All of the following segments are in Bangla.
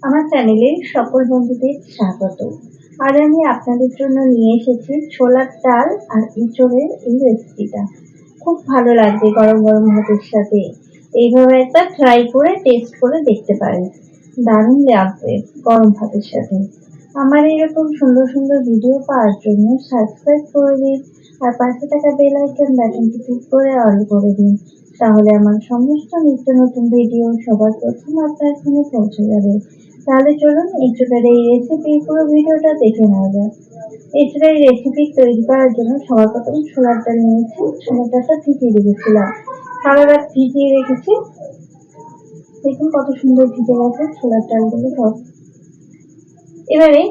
আমার চ্যানেলের সকল বন্ধুদের স্বাগত। আজ আমি আপনাদের জন্য নিয়ে এসেছি ছোলার ডাল আর এঁচোড়ের এই রেসিপিটা। খুব ভালো লাগবে গরম গরম ভাতের সাথে। এইভাবে একটা ট্রাই করে টেস্ট করে দেখতে পারেন, দারুণ লাগবে গরম ভাতের সাথে। আমার এরকম সুন্দর সুন্দর ভিডিও পাওয়ার জন্য সাবস্ক্রাইব করে দিন আর পাশে থাকা বেল আইকন বাটনটি ক্লিক করে অল করে দিন। তাহলে আমার সমস্ত নিত্য নতুন ভিডিও সবার প্রথম আপনার ফোনে পৌঁছে যাবে। তাহলে চলুন এঁচোড়ের এই রেসিপি পুরো ভিডিওটা দেখে নেওয়া যাক। এঁচোড়ের এই রেসিপি তৈরি করার জন্য সবার প্রথম ছোলার ডাল নিয়েছি। ছোলার ডালটা ভিজিয়ে রেখেছিলাম, সারা রাত ভিজিয়ে রেখেছি। দেখুন কত সুন্দর ভিজে গেছে ছোলার ডালগুলো সব। এবারে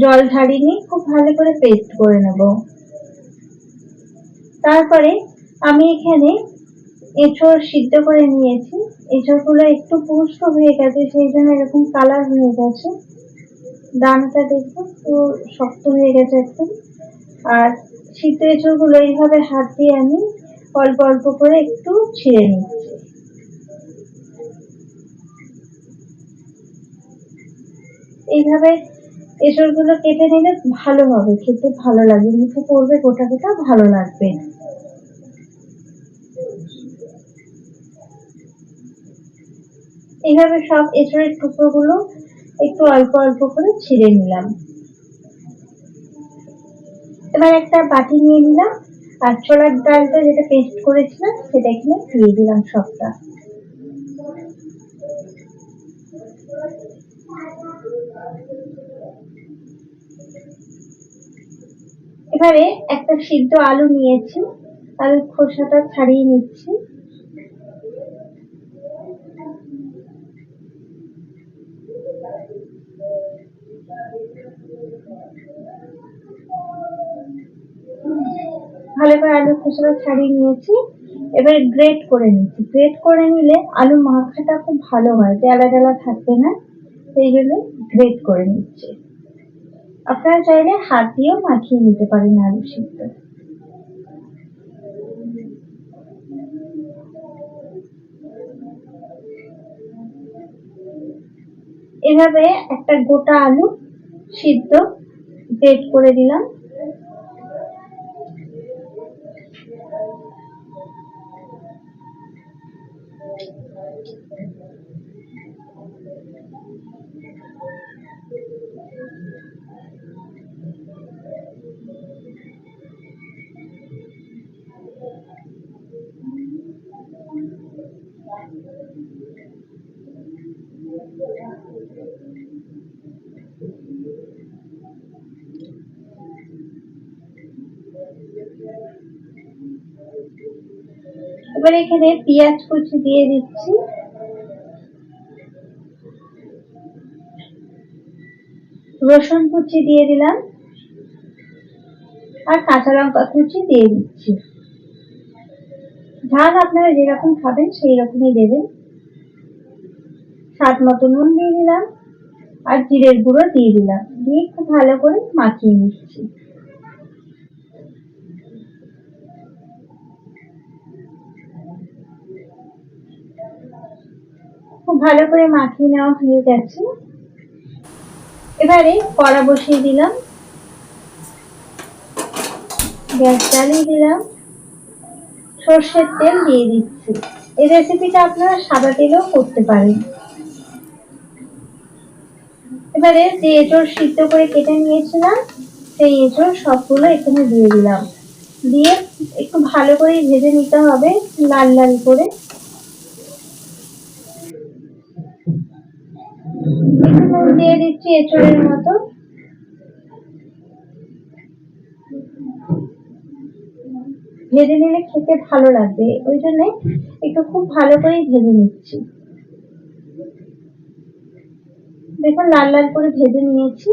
জল ঝাড়িয়ে নিয়ে খুব ভালো করে পেস্ট করে নেব। তারপরে আমি এখানে এঁচোড় সিদ্ধ করে নিয়েছি। এঁচোড়গুলো একটু পুষ্ট হয়ে গেছে, সেই জন্য এরকম কালার হয়ে গেছে। দানাটা দেখবো তো শক্ত হয়ে গেছে একদম। আর সিদ্ধ এঁচোড়গুলো এইভাবে হাত দিয়ে আমি অল্প অল্প করে একটু ছিঁড়ে নিচ্ছি। এইভাবে এঁচোড়গুলো কেটে নিলে ভালো হবে, খেতে ভালো লাগবে, মুখে পড়বে গোটা গোটা, ভালো লাগবে। এইভাবে সব এঁচোড়ের টুকরোগুলো একটু অল্প অল্প করে ছিঁড়ে নিলাম। এবার একটা বাটি নিয়ে নিলাম আর ছোলার ডালটা যেটা পেস্ট করেছিলাম সেটা এখানে দিয়ে দিলাম সবটা। এবারে একটা সিদ্ধ আলু নিয়েছি, আলুর খোসাটা ছাড়িয়ে নিচ্ছি। ভালো করে আলুর খোসাটা ছাড়িয়ে নিয়েছি। এবারে গ্রেট করে নিচ্ছি। গ্রেট করে নিলে আলু মাখাটা খুব ভালো হয়, ডেলা ডেলা থাকবে না, সেই জন্য গ্রেট করে নিচ্ছি। আপনারা চাইলে হাত দিয়েও মাখিয়ে নিতে পারেন আলু সিদ্ধ। এভাবে একটা গোটা আলু সিদ্ধ গ্রেট করে দিলাম। এবার এখানে পেঁয়াজ কুচি দিয়ে দিচ্ছি, রসুন কুচি দিয়ে দিলাম আর কাঁচা লঙ্কা কুচি দিয়ে দিচ্ছি। ঝাল আপনারা যেরকম খাবেন সেই রকমই দেবেন। স্বাদ মতো নুন দিয়ে দিলাম আর জিরের গুঁড়ো দিয়ে দিলাম, দিয়ে খুব ভালো করে মাখিয়ে নিচ্ছি। খুব ভালো করে মাখিয়ে নেওয়া হয়ে গেছে। এবারে কড়া বসিয়ে দিলাম, গ্যাস জ্বালিয়ে দিলাম, সর্ষের তেল দিয়ে দিচ্ছি। এই রেসিপিটা আপনারা সাদা তেলেও করতে পারেন। এবারে যে এঁচোড় সিদ্ধ করে কেটে নিয়েছিলাম সেই এঁচোড় সবগুলো এখানে দিয়ে দিলাম, দিয়ে একটু ভালো করে ভেজে নিতে হবে লাল লাল করে। একটু নুন দিয়ে দিচ্ছি এঁচোড়ের মতো। ভেজে নিলে খেতে ভালো লাগবে, ওই জন্য একটু খুব ভালো করে ভেজে নিচ্ছি। দেখুন লাল লাল করে ভেজে নিয়েছি।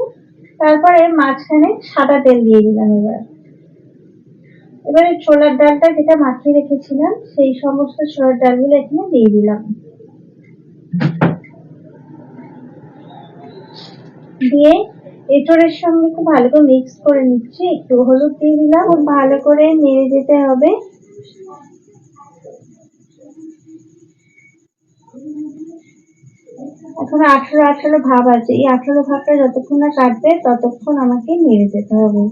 তারপরে মাঝখানে সাদা তেল দিয়ে দিলাম। এবারে ছোলার ডালটা যেটা মাখিয়ে রেখেছিলাম সেই সমস্ত ছোলার ডালগুলো এখানে দিয়ে দিলাম, দিয়ে এঁচোড়ের সঙ্গে খুব ভালো করে মিক্স করে নিচ্ছি। একটু হলুদ দিয়ে দিলাম, খুব ভালো করে নেড়ে যেতে হবে। এখন আঠালো আঠালো ভাব আছে, এই আঠালো ভাবটা যতক্ষণ না কাটবে ততক্ষণ আমাকে নেড়ে যেতে হবে।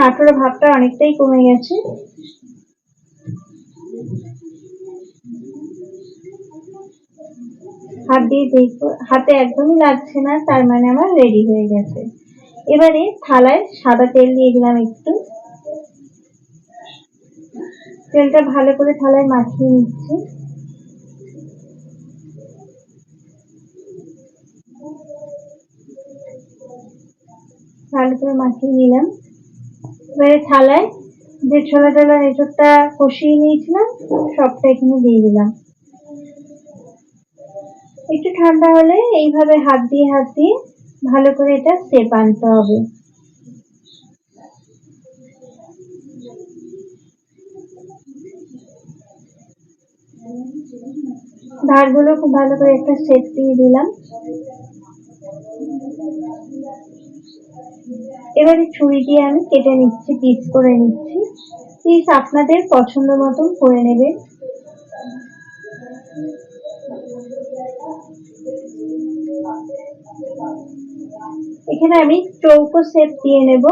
আঠালো ভাবটা অনেকটাই কমে গেছে। হাত দিয়ে দেখবো, হাতে একদমই লাগছে না, তার মানে আমার রেডি হয়ে গেছে। এবারে থালায় সাদা তেল দিয়ে দিলাম একটু, তেলটা ভালো করে থালায় মাখিয়ে নিচ্ছি। ভালো করে মাখিয়ে নিলাম। এবারে থালায় যে ছোলা টোলার এঁচড়টা কষিয়ে নিয়েছিলাম সবটা এখানে দিয়ে দিলাম। একটু ঠান্ডা হলে এইভাবে হাত দিয়ে ভালো করে এটা শেপ আনতে হবে। ধারগুলো খুব ভালো করে একটা শেপ দিয়ে দিলাম। এবারে ছুরি দিয়ে আমি কেটে নিচ্ছি, পিস করে নিচ্ছি। পিস আপনাদের পছন্দ মতন করে নেবেন। এখানে আমি চৌকো শেপ দিয়ে নেব।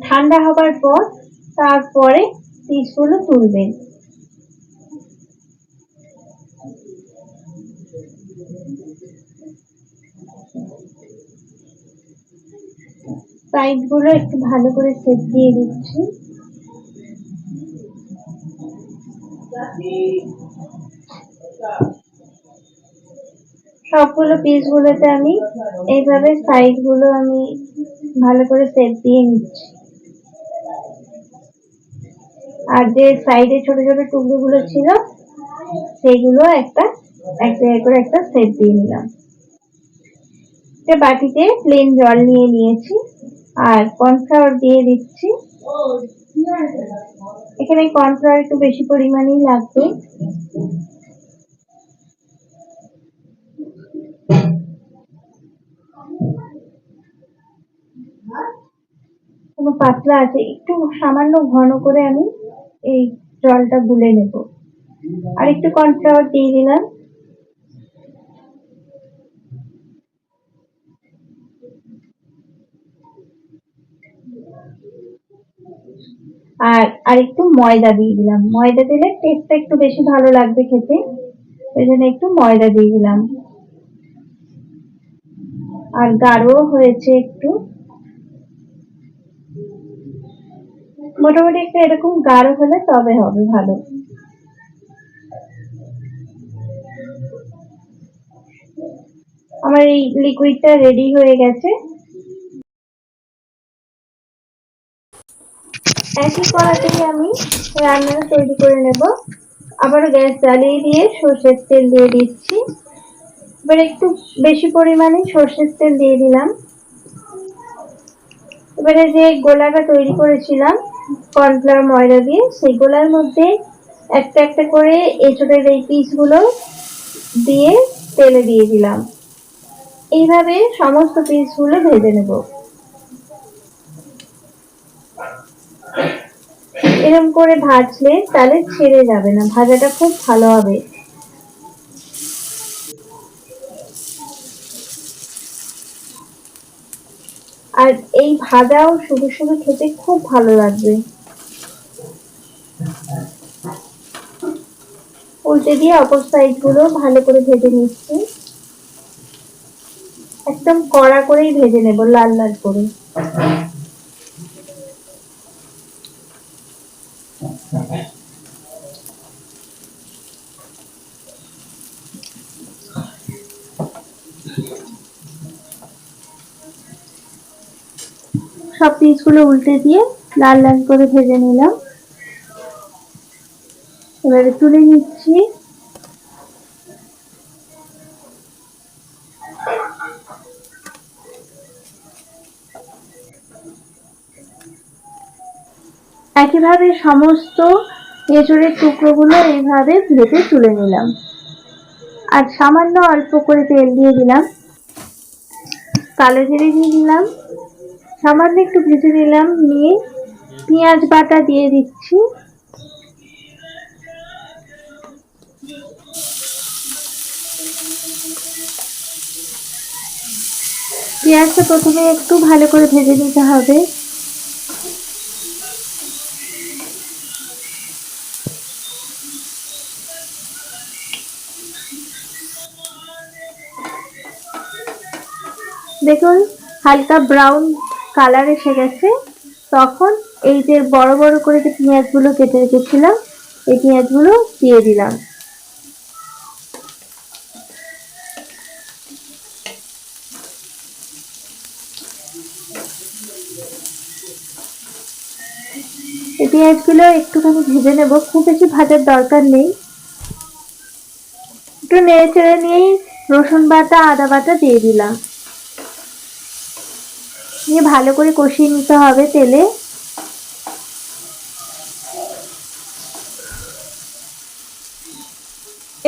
ঠান্ডা হবার পর তারপরে পিসগুলো তুলবেন। সাইড গুলো একটু ভালো করে সেট দিয়ে দিচ্ছি। সবগুলো পিস গুলোতে আমি এইভাবে সাইড গুলো আমি ভালো করে সেট দিয়ে নিচ্ছি। আর যে সাইডে ছোট ছোট টুকরো গুলো ছিল সেগুলো এক জায়গায় করে একটা সেট দিয়ে নিলাম। বাটিতে প্লেন জল নিয়ে নিয়েছি আর কর্নফ্লাওয়ার দিয়ে দিচ্ছি। এখানে কর্নফ্লাওয়ার একটু বেশি পরিমাণেই লাগবে। কোনো পাতলা আছে, একটু সামান্য ঘন করে আমি এই জলটা গুলে নেব। আর একটু কর্নফ্লাওয়ার দিয়ে দিলাম। আর একটু ময়দা দিয়ে দিলাম। ময়দা দিলে টেস্টটা একটু বেশি ভালো লাগবে খেতে, ওই জন্য একটু ময়দা দিয়ে দিলাম। আর গাঢ় হয়েছে একটু, মোটামুটি একটা এরকম গাঢ় হলে তবে হবে ভালো। আমার এই লিকুইডটা রেডি হয়ে গেছে। একই কড়াতেই আমি রান্নাটা তৈরি করে নেব। আবারও গ্যাস জ্বালিয়ে দিয়ে সর্ষের তেল দিয়ে দিচ্ছি। এবার একটু বেশি পরিমাণে সর্ষের তেল দিয়ে দিলাম। এবারে যে গোলাটা তৈরি করেছিলাম কর্নফ্লাওয়ার ময়দা দিয়ে, সেই গোলার মধ্যে একটা একটা করে এঁচোড়ের এই পিসগুলো দিয়ে তেলে দিয়ে দিলাম। এইভাবে সমস্ত পিসগুলো ভেজে নেব। এরকম করে ভাজলে তাহলে ছেড়ে যাবে না, ভাজাটা খুব ভালো হবে। আর এই ভাজাও শুধু শুধু খেতে খুব ভালো লাগবে। উল্টে দিয়ে অপর সাইড গুলো ভালো করে ভেজে নিচ্ছি। একদম কড়া করেই ভেজে নেব, লাল লাল করে। সব পিসগুলো উল্টে দিয়ে লাল লাল করে ভেজে নিলাম। এবারে তুলে নিচ্ছি। একইভাবে সমস্ত এঁচোড়ের টুকরোগুলো এইভাবে ভেজে তুলে নিলাম। আর সামান্য অল্প করে তেল দিয়ে দিলাম, কালো জিরে দিয়ে দিলাম, সামান্য একটু ভেজে নিলাম, নিয়ে পেঁয়াজ বাটা দিয়ে দিচ্ছি। পেঁয়াজটা প্রথমে একটু ভালো করে ভেজে নিতে হবে। দেখুন হালকা ব্রাউন কালার এসে গেছে, তখন এই যে বড় বড় করে যে পেঁয়াজগুলো কেটে রেখেছিলাম এই পেঁয়াজগুলো দিয়ে দিলাম। এই পেঁয়াজগুলো একটুখানি ভেজে নেব, খুব বেশি ভাজার দরকার নেই। একটু নেড়ে চেড়ে নিয়েই রসুন বাটা আদা বাটা দিয়ে দিলাম, নিয়ে ভালো করে কষিয়ে নিতে হবে তেলে।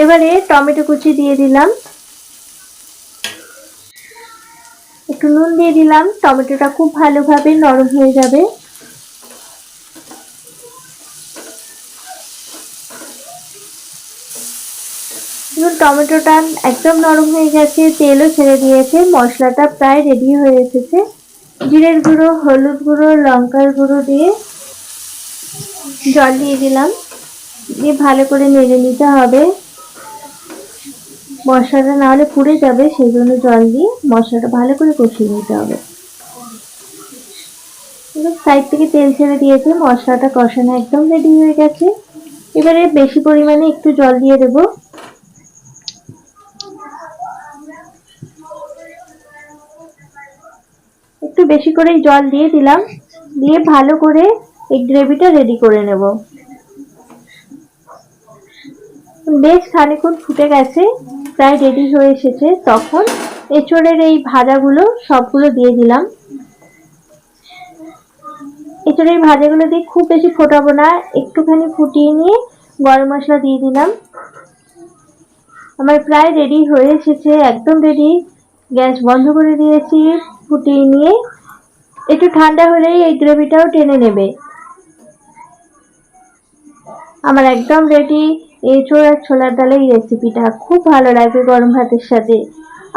এবারে টমেটো কুচি দিয়ে দিলাম, একটু নুন দিয়ে দিলাম, টমেটোটা খুব ভালোভাবে নরম হয়ে যাবে। টমেটোটা একদম নরম হয়ে গেছে, তেলও ছেড়ে দিয়েছে, মশলাটা প্রায় রেডি হয়ে এসেছে। জিরের গুঁড়ো, হলুদ গুঁড়ো, লঙ্কার গুঁড়ো দিয়ে জল দিয়ে দিলাম, দিয়ে ভালো করে নেড়ে নিতে হবে। মশলাটা না হলে পুড়ে যাবে, সেই জন্য জল দিয়ে মশলাটা ভালো করে কষিয়ে নিতে হবে। সাইড থেকে তেল ছেড়ে দিয়েছে, মশলাটা কষানো একদম রেডি হয়ে গেছে। এবারে বেশি পরিমাণে একটু জল দিয়ে দেব। একটু বেশি করে জল দিয়ে দিলাম, দিয়ে ভালো করে এই গ্রেভিটা রেডি করে নেব। বেশ খানিকক্ষণ ফুটে গেছে, প্রায় রেডি হয়ে এসেছে, তখন এঁচোড়ের এই ভাজাগুলো সবগুলো দিয়ে দিলাম। এঁচোড়ের ভাজাগুলো দিয়ে খুব বেশি ফোটাবো না, একটুখানি ফুটিয়ে নিয়ে গরম মশলা দিয়ে দিলাম। আমার প্রায় রেডি হয়ে এসেছে, একদম রেডি। গ্যাস বন্ধ করে দিয়েছি, ফুটিয়ে নিয়ে একটু ঠান্ডা হলেই এই গ্রেভিটাও টেনে নেবে। আমার একদম রেডি এঁচোড় আর ছোলার ডালের রেসিপিটা। খুব ভালো লাগবে গরম ভাতের সাথে।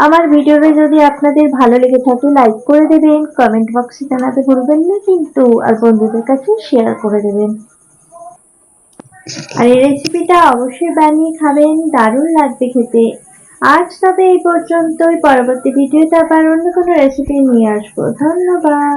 আমার ভিডিওটা যদি আপনাদের ভালো লেগে থাকে লাইক করে দেবেন, কমেন্ট বক্সে জানাতে ভুলবেন না কিন্তু, আর বন্ধুদের কাছে শেয়ার করে দেবেন। আর এই রেসিপিটা অবশ্যই বানিয়ে খাবেন, দারুণ লাগবে খেতে। আজ তবে এই পর্যন্তই, পরবর্তী ভিডিওতে আবার অন্য কোনো রেসিপি নিয়ে আসবো। ধন্যবাদ।